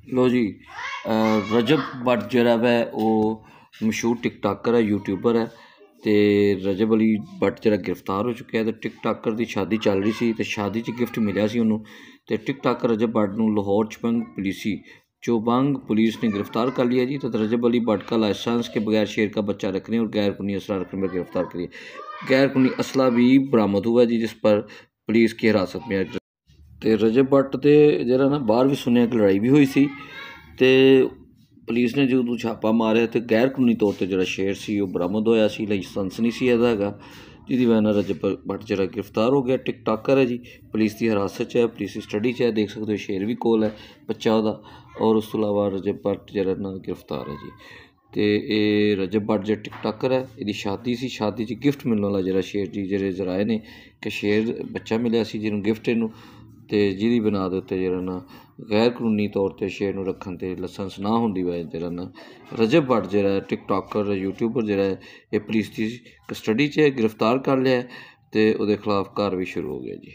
लो जी रजब भट्ट ਜਿਹੜਾ ਵੈ ਉਹ ਮਸ਼ਹੂਰ ਟਿਕਟਾਕਰ ਹੈ, ਯੂਟਿਊਬਰ ਹੈ। ਤੇ ਰਜਬ ਅਲੀ ਭੱਟ ਜਿਹੜਾ ਗ੍ਰਿਫਤਾਰ ਹੋ ਚੁੱਕਿਆ ਤੇ ਟਿਕਟਾਕਰ ਦੀ ਸ਼ਾਦੀ ਚੱਲ ਰਹੀ ਸੀ ਤੇ ਸ਼ਾਦੀ 'ਚ ਗਿਫਟ ਮਿਲਿਆ ਸੀ ਉਹਨੂੰ। ਤੇ ਟਿਕਟਾਕਰ ਰਜਬ ਭੱਟ ਨੂੰ ਲਾਹੌਰ चौबंग पुलिस ने गिरफ्तार कर लिया जी। तो रजब अली भट्ट का लाइसेंस के बगैर शेर का बच्चा रखने और गैर कानूनी असला रखने पर गिरफ्तार करिए। गैर कानूनी असला भी बरामद हुआ जी, जिस पर पुलिस की हिरासत में है। तो रजब भट्ट के जरा ना बाहर भी सुनिया कि लड़ाई भी हुई सी ते पुलिस ने जो छापा मारिया तो गैर कानूनी तौर पर जो शेर से बरामद होया सी, लाइसेंस नहीं सी ਇਹਦਾ ਹੈਗਾ, ਜਿਹਦੀ वजह ਨਾਲ रजब भट्ट ਜਿਹੜਾ गिरफ्तार हो गया। टिकटॉकर है जी, पुलिस की हिरासत 'ਚ है, पुलिस की स्टडी 'ਚ है। देख सकते हो शेर भी कोल है बच्चा ਉਹਦਾ। और उस तो इलावा रजब भट्ट ਜਿਹੜਾ ਨਾ गिरफ्तार है जी। तो ये रजब भट्ट जो टिकटॉकर है, ਇਹਦੀ शादी सी, शादी 'ਚ गिफ्ट मिलने वाला ਜਿਹੜਾ शेर जी ਜਿਹੜੇ ਜ਼ਰਾਏ ਨੇ ਕਿ शेर ਬੱਚਾ ਮਿਲਿਆ ਸੀ ਜਿਹਨੂੰ गिफ्ट ਇਹਨੂੰ, ਤੇ ਜਿਹਦੀ ਬਣਾ ਦੇ ਉੱਤੇ ਜਿਹੜਾ ਨਾ ਗੈਰ ਕਾਨੂੰਨੀ ਤੌਰ 'ਤੇ ਸ਼ੇਰ ਨੂੰ ਰੱਖਣ 'ਤੇ ਲਾਇਸੈਂਸ ਨਾ ਹੋਣ ਦੀ ਵਜ੍ਹਾ ਜਿਹੜਾ ਨਾ ਰਜਬ ਭੱਟ ਜਿਹੜਾ ਟਿਕਟੋਕਰ ਯੂਟਿਊਬਰ ਜਿਹੜਾ ਇਹ ਪੁਲਿਸ ਦੀ ਕਸਟਡੀ 'ਚ ਗ੍ਰਿਫਤਾਰ ਕਰ ਲਿਆ ਅਤੇ ਉਹਦੇ ਖਿਲਾਫ ਕਾਰਵਾਈ ਸ਼ੁਰੂ ਹੋ ਗਈ ਜੀ।